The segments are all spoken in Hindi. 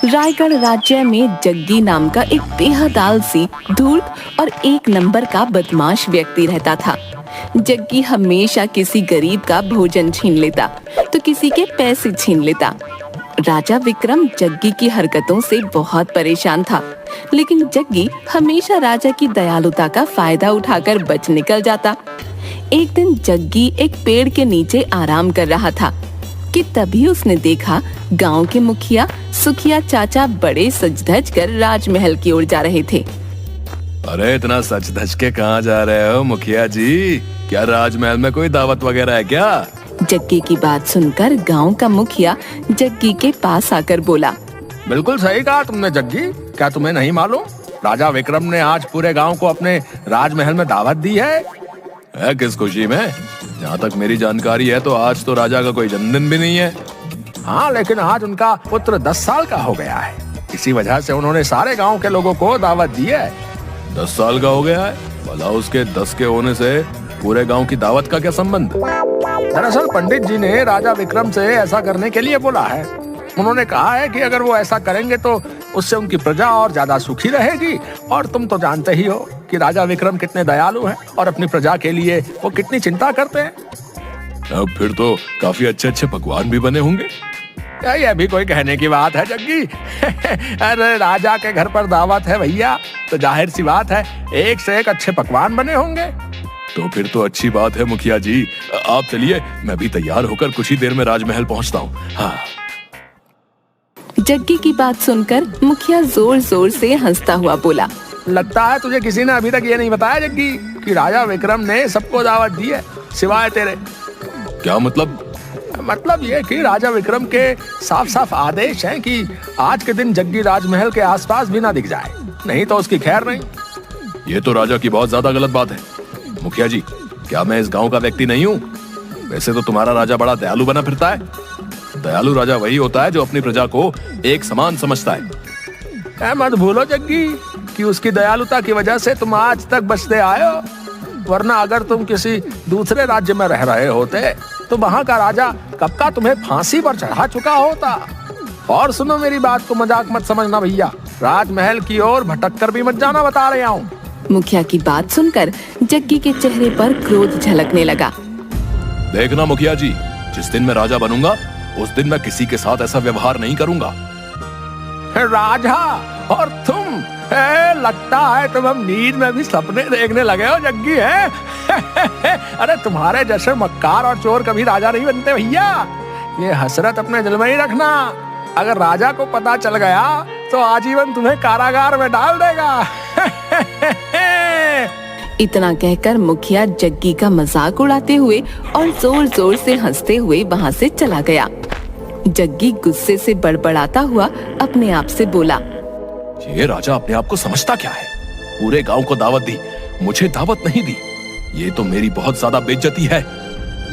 रायगढ़ राज्य में जग्गी नाम का एक बेहद आलसी, धूर्त और एक नंबर का बदमाश व्यक्ति रहता था। जग्गी हमेशा किसी गरीब का भोजन छीन लेता तो किसी के पैसे छीन लेता। राजा विक्रम जग्गी की हरकतों से बहुत परेशान था, लेकिन जग्गी हमेशा राजा की दयालुता का फायदा उठाकर बच निकल जाता। एक दिन जग्गी एक पेड़ के नीचे आराम कर रहा था कि तभी उसने देखा गांव के मुखिया सुखिया चाचा बड़े सज धज कर राजमहल की ओर जा रहे थे। अरे इतना सच धज के कहाँ जा रहे हो मुखिया जी? क्या राजमहल में कोई दावत वगैरह है क्या? जग्गी की बात सुनकर गांव का मुखिया जग्गी के पास आकर बोला, बिल्कुल सही कहा तुमने जग्गी। क्या तुम्हें नहीं मालूम, राजा विक्रम ने आज पूरे गांव को अपने राजमहल में दावत दी है। किस खुशी में? जहाँ तक मेरी जानकारी है तो आज तो राजा का कोई जन्मदिन भी नहीं है। हाँ, लेकिन आज उनका पुत्र 10 साल का हो गया है। इसी वजह से उन्होंने सारे गांव के लोगों को दावत दी है। 10 साल का हो गया है? भला उसके 10 के होने से पूरे गांव की दावत का क्या संबंध? दरअसल पंडित जी ने राजा विक्रम से ऐसा करने के लिए बोला है। उन्होंने कहा है कि अगर वो ऐसा करेंगे तो उससे उनकी प्रजा और ज्यादा सुखी रहेगी। और तुम तो जानते ही हो कि राजा विक्रम कितने दयालु हैं और अपनी प्रजा के लिए वो कितनी चिंता करते हैं। अब फिर तो काफी अच्छे अच्छे पकवान भी बने होंगे। ये भी कोई कहने की बात है जग्गी? अरे राजा के घर पर दावत है भैया, तो जाहिर सी बात है एक से एक अच्छे पकवान बने होंगे। तो फिर तो अच्छी बात है मुखिया जी। आप चलिए, मैं भी तैयार होकर कुछ ही देर में राजमहल पहुंचता हूँ। हाँ। जग्गी की बात सुनकर मुखिया जोर जोर से हंसता हुआ बोला, लगता है तुझे किसी ने अभी तक ये नहीं बताया जग्गी कि राजा विक्रम ने सबको दावत दी है सिवाय तेरे। क्या मतलब? मतलब ये कि राजा विक्रम के साफ साफ आदेश हैं कि आज के दिन जग्गी राजमहल के आसपास भी ना दिख जाए, नहीं तो उसकी खैर नहीं। ये तो राजा की बहुत ज्यादा गलत बात है। मुखिया जी, क्या मैं इस गांव का व्यक्ति नहीं हूँ? वैसे तो तुम्हारा राजा बड़ा दयालु बना फिरता है। दयालु राजा वही होता है जो अपनी प्रजा को एक समान समझता है। मत भूलो जग्गी कि उसकी दयालुता की वजह से तुम आज तक बचते आए हो, वरना अगर तुम किसी दूसरे राज्य में रह रहे होते तो वहाँ का राजा कब का तुम्हें फांसी पर चढ़ा चुका होता। और सुनो, मेरी बात को मजाक मत समझना भैया, राजमहल की ओर भटक कर भी मत जाना, बता रहा हूँ। मुखिया की बात सुनकर जग्गी के चेहरे पर क्रोध झलकने लगा। देखना मुखिया जी, जिस दिन मैं राजा बनूंगा उस दिन मैं किसी के साथ ऐसा व्यवहार नहीं करूंगा। राजा और तुम, लगता है तुम हम नींद में भी सपने देखने लगे हो जग्गी है। अरे तुम्हारे जैसे मक्कार और चोर कभी राजा नहीं बनते भैया। ये हसरत अपने दिल में ही रखना, अगर राजा को पता चल गया तो आजीवन तुम्हें कारागार में डाल देगा। इतना कहकर मुखिया जग्गी का मजाक उड़ाते हुए और जोर जोर से हंसते हुए वहाँ से चला गया। जग्गी गुस्से से बड़बड़ाता हुआ अपने आप से बोला, ये राजा अपने आप को समझता क्या है? पूरे गांव को दावत दी, मुझे दावत नहीं दी। ये तो मेरी बहुत ज्यादा बेइज्जती है।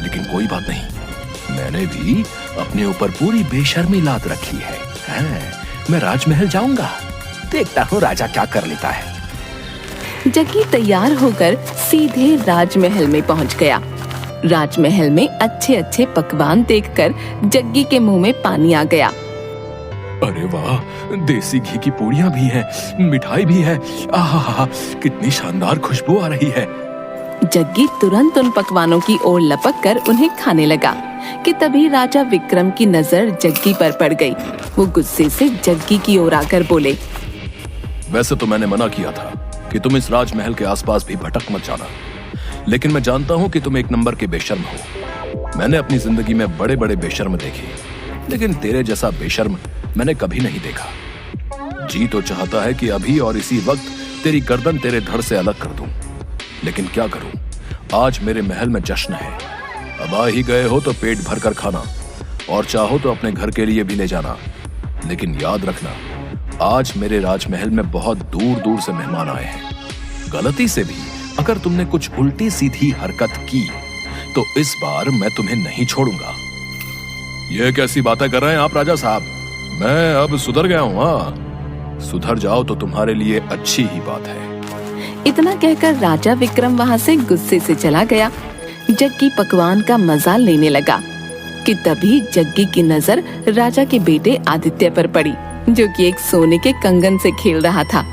लेकिन कोई बात नहीं, मैंने भी अपने ऊपर पूरी बेशर्मी लाद रखी है। मैं राजमहल जाऊंगा, देखता हूँ राजा क्या कर लेता है। जग्गी तैयार होकर सीधे राजमहल में पहुंच गया। राजमहल में अच्छे अच्छे पकवान देखकर जग्गी के मुंह में पानी आ गया। अरे वाह, देसी घी की पूड़ियाँ भी हैं, मिठाई भी है। आहा, कितनी शानदार खुशबू आ रही है। जग्गी तुरंत उन पकवानों की ओर लपक कर उन्हें खाने लगा कि तभी राजा विक्रम की नजर जग्गी पर पड़ गई। वो गुस्से से जग्गी की ओर आकर बोले, वैसे तो मैंने मना किया था कि तुम इस राजमहल के आसपास भी भटक मत जाना, लेकिन मैं जानता हूँ कि तुम एक नंबर के बेशर्म हो। मैंने अपनी जिंदगी में बड़े बड़े बेशर्म देखे, लेकिन तेरे जैसा बेशर्म मैंने कभी नहीं देखा। जी तो चाहता है कि अभी और इसी वक्त तेरी गर्दन तेरे धड़ से अलग कर दूं, लेकिन क्या करूं, आज मेरे महल में जश्न है। अब आ ही गए हो तो पेट भर कर खाना, और चाहो तो अपने घर के लिए भी ले जाना। लेकिन याद रखना, आज मेरे राजमहल में बहुत दूर दूर से मेहमान आए हैं। गलती से भी अगर तुमने कुछ उल्टी सीधी हरकत की तो इस बार मैं तुम्हें नहीं छोड़ूंगा। ये कैसी बातें कर रहे हैं आप राजा साहब? मैं अब सुधर गया हूँ। हाँ, सुधर जाओ तो तुम्हारे लिए अच्छी ही बात है। इतना कहकर राजा विक्रम वहाँ से गुस्से से चला गया। जग्गी पकवान का मजा लेने लगा कि तभी जग्गी की नजर राजा के बेटे आदित्य पर पड़ी। जो कि एक सोने के कंगन से खेल रहा था।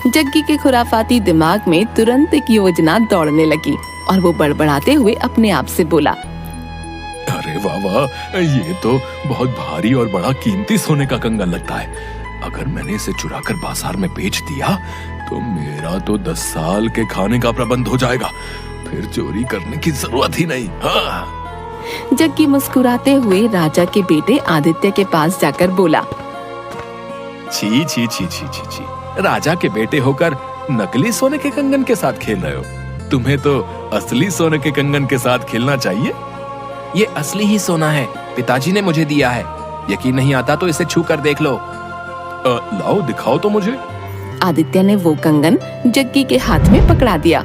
जग्गी के खुराफाती दिमाग में तुरंत एक योजना दौड़ने लगी और वो बड़बड़ाते हुए अपने आप से बोला, अरे वाह वाह, ये तो बहुत भारी और बड़ा कीमती सोने का कंगन लगता है। अगर मैंने इसे चुराकर बाजार में बेच दिया तो मेरा तो 10 साल के खाने का प्रबंध हो जाएगा। फिर चोरी करने की जरूरत ही नहीं। हाँ। जग्गी मुस्कुराते हुए राजा के बेटे आदित्य के पास जाकर बोला, छी छी छी छी छी छी, राजा के बेटे होकर नकली सोने के कंगन के साथ खेल रहे हो। तुम्हें तो असली सोने के कंगन के साथ खेलना चाहिए। ये असली ही सोना है, पिताजी ने मुझे दिया है। यकीन नहीं आता तो इसे छू कर देख लो। लाओ दिखाओ तो मुझे। आदित्य ने वो कंगन जग्गी के हाथ में पकड़ा दिया।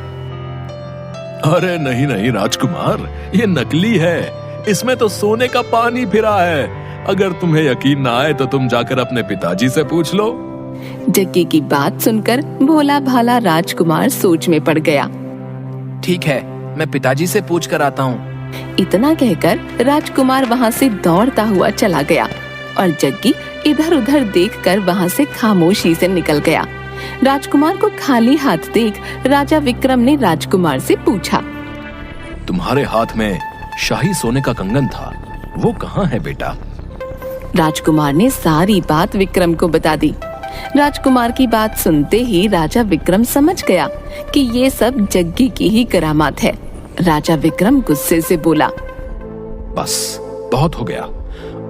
अरे नहीं नहीं राजकुमार, ये नकली है। इसमें तो सोने का पानी फिरा है। अगर तुम्हें यकीन ना आए तो तुम जाकर अपने पिताजी से पूछ लो। जग्गी की बात सुनकर भोला भाला राजकुमार सोच में पड़ गया। ठीक है, मैं पिताजी से पूछ कर आता हूँ। इतना कहकर राजकुमार वहाँ से दौड़ता हुआ चला गया और जग्गी इधर उधर देखकर वहाँ से खामोशी से निकल गया। राजकुमार को खाली हाथ देख राजा विक्रम ने राजकुमार से पूछा, तुम्हारे हाथ में शाही सोने का कंगन था, वो कहाँ है बेटा? राजकुमार ने सारी बात विक्रम को बता दी। राजकुमार की बात सुनते ही राजा विक्रम समझ गया कि ये सब जग्गी की ही करामात है। राजा विक्रम गुस्से से बोला, बस बहुत हो गया।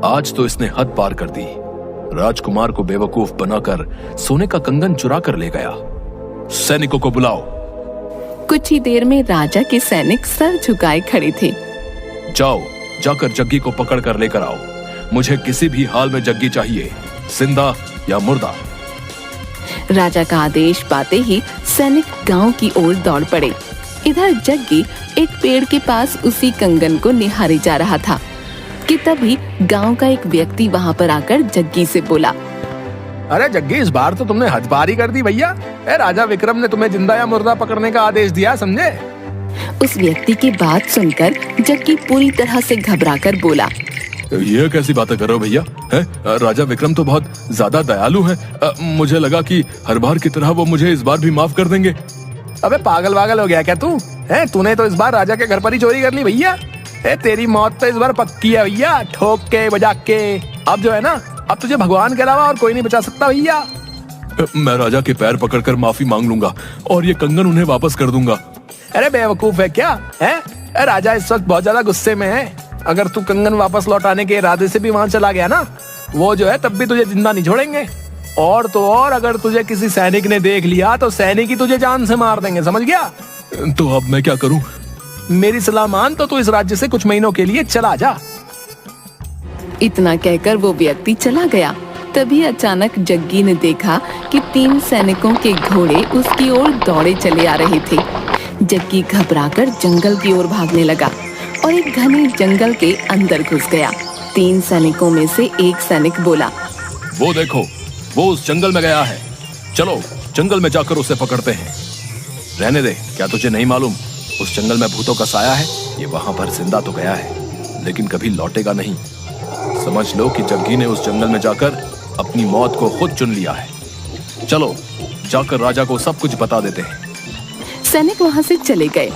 आज तो इसने हद पार कर दी। राजकुमार को बेवकूफ बनाकर सोने का कंगन चुरा कर ले गया। सैनिकों को बुलाओ। कुछ ही देर में राजा के सैनिक सर झुकाए खड़े थे। जाओ, जाकर जग्गी को पकड़ कर लेकर आओ। मुझे किसी भी हाल में जग्गी चाहिए, जिंदा या मुर्दा। राजा का आदेश पाते ही सैनिक गांव की ओर दौड़ पड़े। इधर जग्गी एक पेड़ के पास उसी कंगन को निहारे जा रहा था कि तभी गांव का एक व्यक्ति वहां पर आकर जग्गी से बोला, अरे जग्गी, इस बार तो तुमने हद पारी कर दी भैया। राजा विक्रम ने तुम्हें जिंदा या मुर्दा पकड़ने का आदेश दिया, समझे? उस व्यक्ति की बात सुनकर जग्गी पूरी तरह से घबराकर बोला, ये कैसी बातें कर रहे हो भैया? राजा विक्रम तो बहुत ज्यादा दयालु हैं। मुझे लगा कि हर बार की तरह वो मुझे इस बार भी माफ कर देंगे। अबे पागल वागल हो गया क्या तू? तूने तो इस बार राजा के घर पर ही चोरी कर ली भैया। तेरी मौत तो इस बार पक्की है भैया, ठोक के बजा के। अब जो है ना, अब तुझे भगवान के अलावा और कोई नहीं बचा सकता भैया। मैं राजा के पैर पकड़कर माफी मांग लूंगा और ये कंगन उन्हें वापस कर दूंगा। अरे बेवकूफ है क्या? राजा इस वक्त बहुत ज्यादा गुस्से में है। अगर तू कंगन वापस लौटाने के इरादे से भी वहां चला गया ना, वो जो है तब भी तुझे जिंदा नहीं छोड़ेंगे। और तो और, अगर तुझे किसी सैनिक ने देख लिया तो सैनिक ही तुझे जान से मार देंगे, समझ गया? तो अब मैं क्या करूं? मेरी सलाह मान तो तू इस राज्य से कुछ महीनों के लिए चला जा। इतना कहकर वो व्यक्ति चला गया। तभी अचानक जग्गी ने देखा कि 3 सैनिकों के घोड़े उसकी ओर दौड़े चले आ रहे थे। जग्गी घबराकर जंगल की ओर भागने लगा और एक घने जंगल के अंदर घुस गया। 3 सैनिकों में से एक सैनिक बोला, वो देखो, वो उस जंगल में गया है। चलो जंगल में जाकर उसे पकड़ते हैं। रहने दे, क्या तुझे नहीं मालूम उस जंगल में भूतों का साया है? ये वहां पर जिंदा तो गया है लेकिन कभी लौटेगा नहीं। समझ लो कि जग्गी ने उस जंगल में जाकर अपनी मौत को खुद चुन लिया है। चलो जाकर राजा को सब कुछ बता देते हैं। सैनिक वहां से चले गए।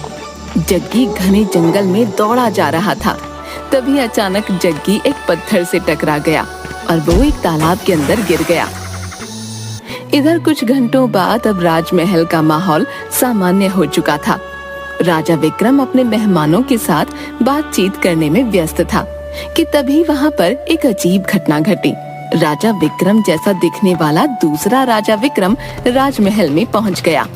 जग्गी घने जंगल में दौड़ा जा रहा था। तभी अचानक जग्गी एक पत्थर से टकरा गया और वो एक तालाब के अंदर गिर गया। इधर कुछ घंटों बाद अब राजमहल का माहौल सामान्य हो चुका था। राजा विक्रम अपने मेहमानों के साथ बातचीत करने में व्यस्त था कि तभी वहां पर एक अजीब घटना घटी। राजा विक्रम जैसा दिखने वाला दूसरा राजा विक्रम राजमहल में पहुंच गया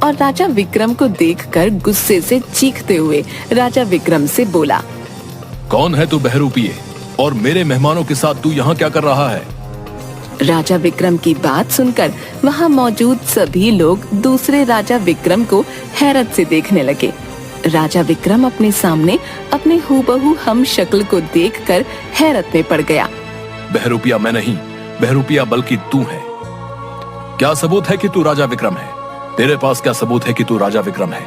और राजा विक्रम को देखकर गुस्से से चीखते हुए राजा विक्रम से बोला, कौन है तू बहरूपिये, और मेरे मेहमानों के साथ तू यहाँ क्या कर रहा है? राजा विक्रम की बात सुनकर वहां मौजूद सभी लोग दूसरे राजा विक्रम को हैरत से देखने लगे। राजा विक्रम अपने सामने अपने हूबहू हम शक्ल को देखकर हैरत में पड़ गया। बहरूपिया मैं नहीं, बहरूपिया बल्कि तू है। क्या सबूत है कि तू राजा विक्रम है? तेरे पास क्या सबूत है कि तू राजा विक्रम है?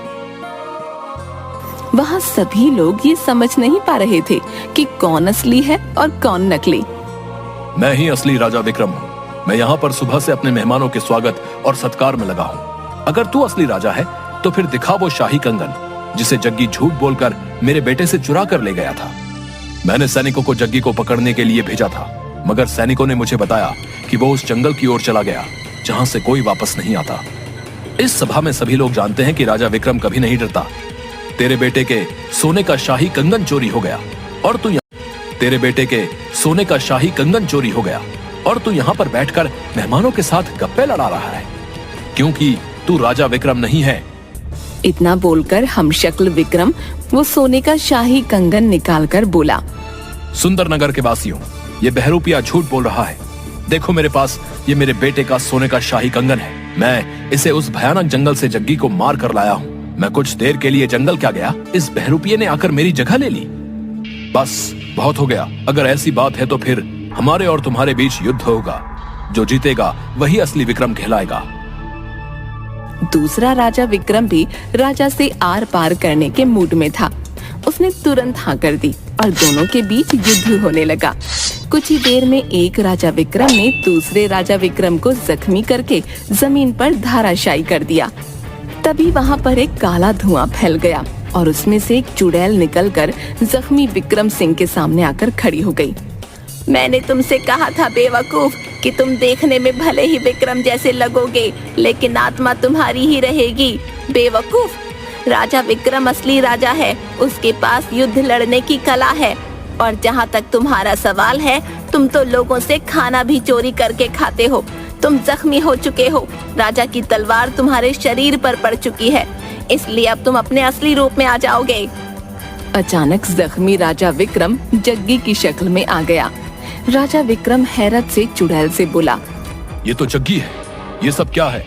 वहाँ सभी लोग ये समझ नहीं पा रहे थे कि कौन असली है और कौन नकली। मैं ही असली राजा विक्रम हूँ। मैं यहाँ पर सुबह से अपने मेहमानों के स्वागत और सत्कार में लगा हूँ। अगर तू असली राजा है तो फिर दिखा वो शाही कंगन जिसे जग्गी झूठ बोलकर मेरे बेटे से चुरा कर ले गया था। मैंने सैनिकों को जग्गी को पकड़ने के लिए भेजा था, मगर सैनिकों ने मुझे बताया कि वो उस जंगल की ओर चला गया जहां से कोई वापस नहीं आता। इस सभा में सभी लोग जानते हैं कि राजा विक्रम कभी नहीं डरता। तेरे बेटे के सोने का शाही कंगन चोरी हो गया और तू यहाँ पर बैठकर मेहमानों के साथ गप्पे लड़ा रहा है, क्योंकि तू राजा विक्रम नहीं है। इतना बोलकर हमशक्ल विक्रम वो सोने का शाही कंगन निकालकर बोला, सुंदरनगर के वासियों, ये बहरूपिया झूठ बोल रहा है। देखो मेरे पास ये मेरे बेटे का सोने का शाही कंगन है। मैं इसे उस भयानक जंगल से जग्गी को मार कर लाया हूँ। मैं कुछ देर के लिए जंगल क्या गया, इस बहरूपिये ने आकर मेरी जगह ले ली। बस बहुत हो गया। अगर ऐसी बात है तो फिर हमारे और तुम्हारे बीच युद्ध होगा। जो जीतेगा वही असली विक्रम कहलाएगा। दूसरा राजा विक्रम भी राजा से आर पार करने के मूड में था। उसने तुरंत हाँ कर दी और दोनों के बीच युद्ध होने लगा। कुछ ही देर में एक राजा विक्रम ने दूसरे राजा विक्रम को जख्मी करके जमीन पर धराशायी कर दिया। तभी वहाँ पर एक काला धुआं फैल गया और उसमें से एक चुड़ैल निकलकर जख्मी विक्रम सिंह के सामने आकर खड़ी हो गई। मैंने तुमसे कहा था बेवकूफ कि तुम देखने में भले ही विक्रम जैसे लगोगे, लेकिन आत्मा तुम्हारी ही रहेगी। बेवकूफ, राजा विक्रम असली राजा है। उसके पास युद्ध लड़ने की कला है। और जहाँ तक तुम्हारा सवाल है, तुम तो लोगों से खाना भी चोरी करके खाते हो। तुम जख्मी हो चुके हो। राजा की तलवार तुम्हारे शरीर पर पड़ चुकी है, इसलिए अब तुम अपने असली रूप में आ जाओगे। अचानक जख्मी राजा विक्रम जग्गी की शक्ल में आ गया। राजा विक्रम हैरत से चुड़ैल से बोला, ये तो जग्गी है। ये सब क्या है?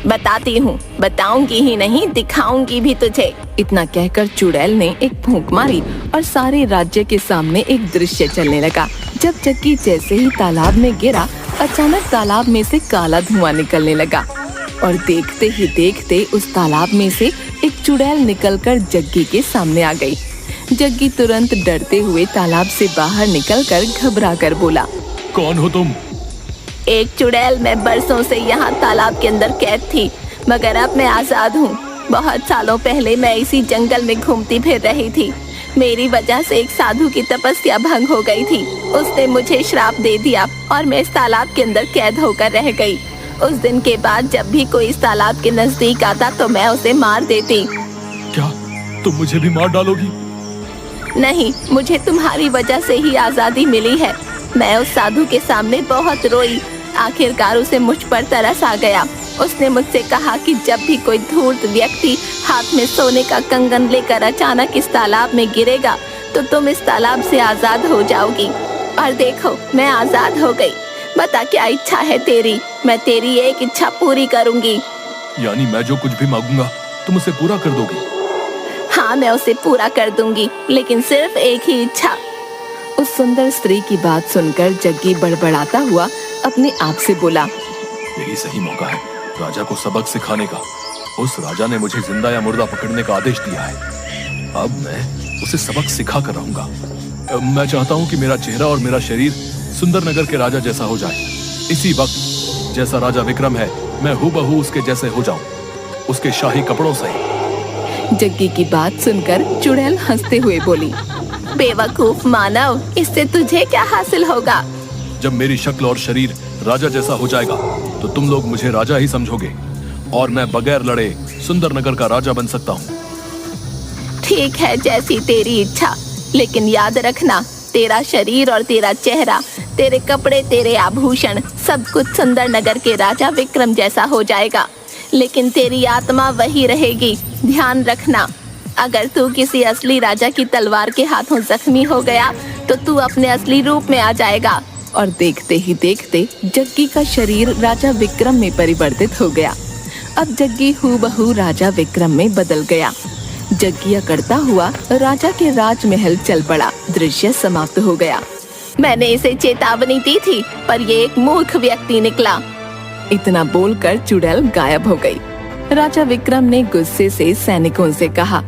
बताती हूँ, बताऊंगी ही नहीं, दिखाऊंगी भी तुझे। इतना कहकर चुड़ैल ने एक फूंक मारी और सारे राज्य के सामने एक दृश्य चलने लगा। जब जग्गी जैसे ही तालाब में गिरा, अचानक तालाब में से काला धुआं निकलने लगा और देखते ही देखते उस तालाब में से एक चुड़ैल निकलकर जग्गी के सामने आ गई। जग्गी तुरंत डरते हुए तालाब से बाहर निकलकर घबरा कर बोला, कौन हो तुम? एक चुड़ैल। मैं बरसों से यहाँ तालाब के अंदर कैद थी, मगर अब मैं आजाद हूँ। बहुत सालों पहले मैं इसी जंगल में घूमती फिर रही थी। मेरी वजह से एक साधु की तपस्या भंग हो गई थी। उसने मुझे श्राप दे दिया और मैं इस तालाब के अंदर कैद होकर रह गई। उस दिन के बाद जब भी कोई इस तालाब के नजदीक आता तो मैं उसे मार देती। क्या तुम मुझे भी मार डालोगी? नहीं, मुझे तुम्हारी वजह से ही आजादी मिली है। मैं उस साधु के सामने बहुत रोई। आखिरकार उसे मुझ पर तरस आ गया। उसने मुझसे कहा कि जब भी कोई धूर्त व्यक्ति हाथ में सोने का कंगन लेकर अचानक इस तालाब में गिरेगा तो तुम इस तालाब से आजाद हो जाओगी। और देखो, मैं आजाद हो गई। बता क्या इच्छा है तेरी? मैं तेरी एक इच्छा पूरी करूंगी। यानी मैं जो कुछ भी मांगूंगा तुम उसे पूरा कर दोगी? हाँ, मैं उसे पूरा कर दूंगी, लेकिन सिर्फ एक ही इच्छा। उस सुंदर स्त्री की बात सुनकर जग्गी बड़बड़ाता हुआ अपने आप से बोला, यही सही मौका है राजा को सबक सिखाने का। उस राजा ने मुझे जिंदा या मुर्दा पकड़ने का आदेश दिया है। अब मैं उसे सबक सिखा कर रहूंगा। मैं चाहता हूँ कि मेरा चेहरा और मेरा शरीर सुंदरनगर के राजा जैसा हो जाए। इसी वक्त जैसा राजा विक्रम है, मैं हूबहू उसके जैसे हो जाऊं, उसके शाही कपड़ों से। जग्गी की बात सुनकर चुड़ैल हंसते हुए बोली, बेवकूफ मानव, इससे तुझे क्या हासिल होगा? जब मेरी शक्ल और शरीर राजा जैसा हो जाएगा तो तुम लोग मुझे राजा ही समझोगे और मैं बगैर लड़े सुंदरनगर का राजा बन सकता हूँ। ठीक है, जैसी तेरी इच्छा, लेकिन याद रखना, तेरा शरीर और तेरा चेहरा, तेरे कपड़े, तेरे आभूषण, सब कुछ सुंदरनगर के राजा विक्रम जैसा हो जाएगा, लेकिन तेरी आत्मा वही रहेगी। ध्यान रखना, अगर तू किसी असली राजा की तलवार के हाथों जख्मी हो गया तो तू अपने असली रूप में आ जाएगा। और देखते ही देखते जग्गी का शरीर राजा विक्रम में परिवर्तित हो गया। अब जग्गी हूबहू राजा विक्रम में बदल गया। जग्गी अकड़ता हुआ राजा के राजमहल चल पड़ा। दृश्य समाप्त हो गया। मैंने इसे चेतावनी दी थी, पर ये एक मूर्ख व्यक्ति निकला। इतना बोलकर चुड़ैल गायब हो गई। राजा विक्रम ने गुस्से से सैनिकों से कहा,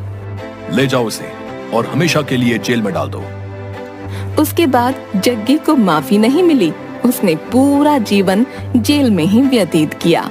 ले जाओ उसे और हमेशा के लिए जेल में डाल दो। उसके बाद जग्गी को माफी नहीं मिली उसने पूरा जीवन जेल में ही व्यतीत किया।